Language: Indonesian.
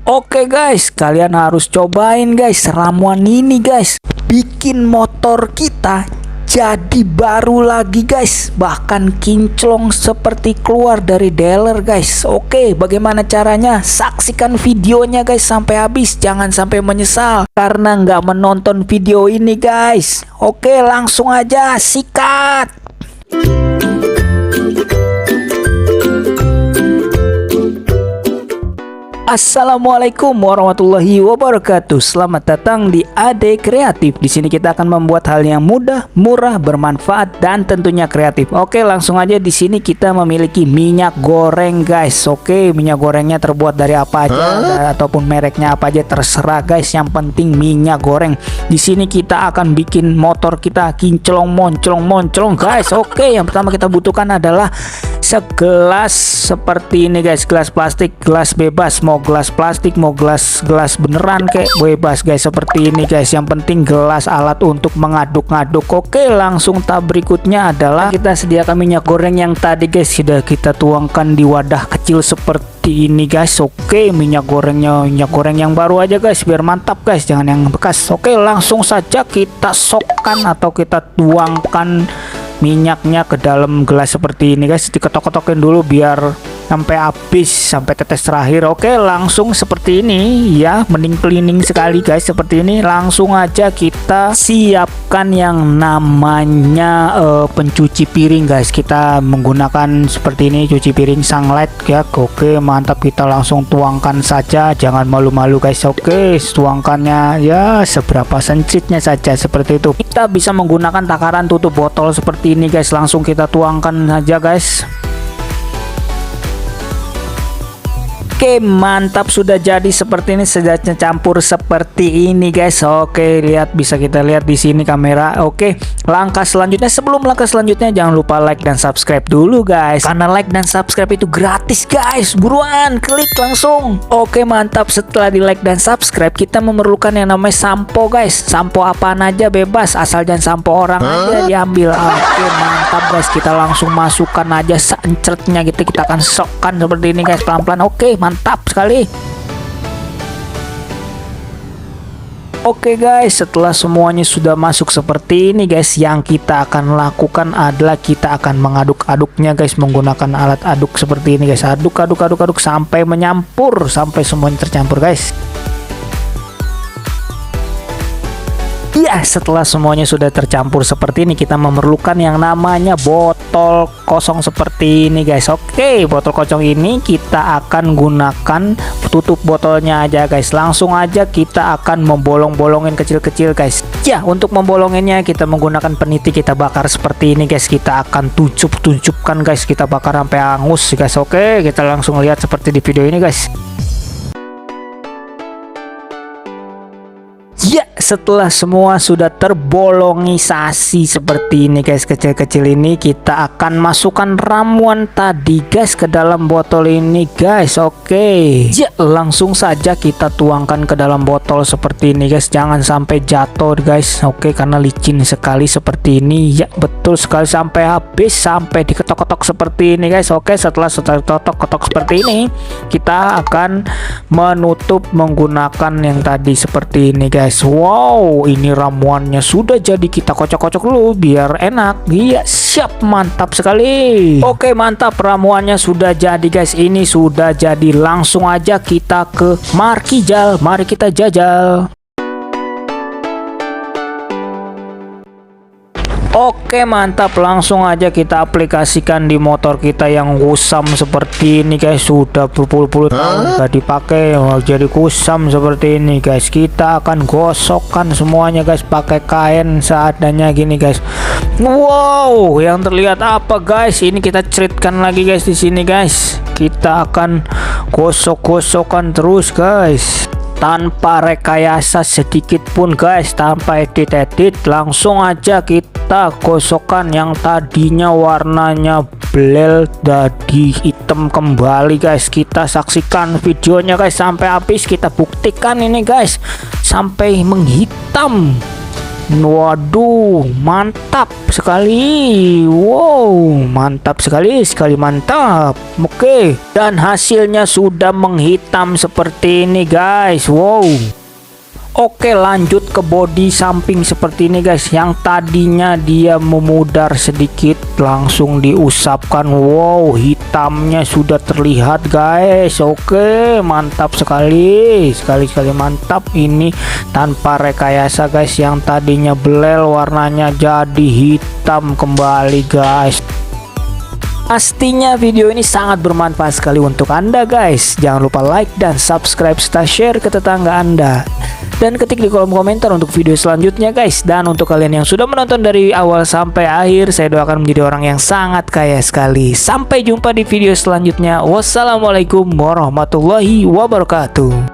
Oke guys, kalian harus cobain guys ramuan ini guys. Bikin motor kita jadi baru lagi guys, bahkan kinclong seperti keluar dari dealer guys. Oke, bagaimana caranya? Saksikan videonya guys sampai habis, jangan sampai menyesal karena nggak menonton video ini guys. Oke, langsung aja sikat. Assalamualaikum warahmatullahi wabarakatuh. Selamat datang di AD Kreatif. Di sini kita akan membuat hal yang mudah, murah, bermanfaat dan tentunya kreatif. Oke, langsung aja. Di sini kita memiliki minyak goreng guys. Oke, minyak gorengnya terbuat dari apa aja ataupun mereknya apa aja terserah guys. Yang penting minyak goreng. Di sini kita akan bikin motor kita kinclong monclong guys. Oke, yang pertama kita butuhkan adalah segelas seperti ini guys, gelas plastik, gelas bebas, mau gelas plastik mau gelas beneran kayak bebas guys, seperti ini guys. Yang penting gelas alat untuk mengaduk-aduk. Oke, langsung tahap berikutnya adalah kita sediakan minyak goreng yang tadi guys sudah kita tuangkan di wadah kecil seperti ini guys. Oke, minyak gorengnya minyak goreng yang baru aja guys biar mantap guys, jangan yang bekas. Oke, langsung saja kita sokkan atau kita tuangkan minyaknya ke dalam gelas seperti ini guys. Diketok-ketokin dulu biar sampai habis, sampai tetes terakhir. Oke, langsung seperti ini ya, mending cleaning sekali guys seperti ini. Langsung aja kita siapkan yang namanya pencuci piring guys. Kita menggunakan seperti ini cuci piring Sunlight ya. Oke, mantap, kita langsung tuangkan saja, jangan malu-malu guys. Oke, tuangkannya ya seberapa sensitnya saja seperti itu. Kita bisa menggunakan takaran tutup botol seperti ini guys. Langsung kita tuangkan saja guys. Oke, mantap, sudah jadi seperti ini, sudah campur seperti ini guys. Oke, lihat, bisa kita lihat di sini kamera. Oke, langkah selanjutnya, sebelum langkah selanjutnya jangan lupa like dan subscribe dulu guys, karena like dan subscribe itu gratis guys. Buruan klik langsung. Oke, mantap, setelah di like dan subscribe kita memerlukan yang namanya sampo guys. Sampo apaan aja bebas, asal jangan sampo orang aja diambil. Oke, mantap guys, kita langsung masukkan aja seencertnya gitu. Kita akan sokkan seperti ini guys, pelan-pelan. Oke, mantap sekali. Oke guys, setelah semuanya sudah masuk seperti ini guys, yang kita akan lakukan adalah kita akan mengaduk-aduknya guys menggunakan alat aduk seperti ini guys. Aduk sampai menyampur, sampai semuanya tercampur guys. Ya, setelah semuanya sudah tercampur seperti ini, kita memerlukan yang namanya botol kosong seperti ini guys. Oke, botol kosong ini kita akan gunakan tutup botolnya aja guys. Langsung aja kita akan membolong-bolongin kecil-kecil guys. Ya, untuk membolonginnya kita menggunakan peniti, kita bakar seperti ini guys. Kita akan tunjuk-tunjukkan guys, kita bakar sampai hangus guys. Oke, kita langsung lihat seperti di video ini guys. Ya, setelah semua sudah terbolongisasi seperti ini guys, kecil-kecil ini, kita akan masukkan ramuan tadi guys ke dalam botol ini guys. Oke, ya, langsung saja kita tuangkan ke dalam botol seperti ini guys. Jangan sampai jatuh guys. Oke, karena licin sekali seperti ini. Ya, betul sekali, sampai habis, sampai diketok-ketok seperti ini guys. Oke, setelah ketok-ketok seperti ini, kita akan menutup menggunakan yang tadi seperti ini guys. Wow, ini ramuannya sudah jadi, kita kocok-kocok dulu biar enak. Iya, siap, mantap sekali. Oke, mantap, ramuannya sudah jadi guys. Ini sudah jadi, langsung aja kita ke Markijal. Mari kita jajal. Oke, mantap, langsung aja kita aplikasikan di motor kita yang kusam seperti ini guys. Sudah berpuluh-puluh tahun gak dipakai, jadi kusam seperti ini guys. Kita akan gosokkan semuanya guys pakai kain seadanya gini guys. Wow, yang terlihat apa guys? Ini kita ceritkan lagi guys di sini guys. Kita akan gosok-gosokkan terus guys, tanpa rekayasa sedikit pun guys, tanpa edit-edit. Langsung aja kita gosokkan yang tadinya warnanya blel jadi hitam kembali guys. Kita saksikan videonya guys sampai habis, kita buktikan ini guys sampai menghitam. Waduh, mantap sekali. Wow, mantap sekali mantap. Oke, dan hasilnya sudah menghitam seperti ini guys. Wow. Oke, lanjut ke bodi samping seperti ini guys. Yang tadinya dia memudar sedikit langsung diusapkan. Wow, hitamnya sudah terlihat guys. Oke, mantap sekali mantap. Ini tanpa rekayasa guys. Yang tadinya belel warnanya jadi hitam kembali guys. Pastinya video ini sangat bermanfaat sekali untuk Anda guys. Jangan lupa like dan subscribe serta share ke tetangga Anda. Dan ketik di kolom komentar untuk video selanjutnya guys. Dan untuk kalian yang sudah menonton dari awal sampai akhir, saya doakan menjadi orang yang sangat kaya sekali. Sampai jumpa di video selanjutnya. Wassalamualaikum warahmatullahi wabarakatuh.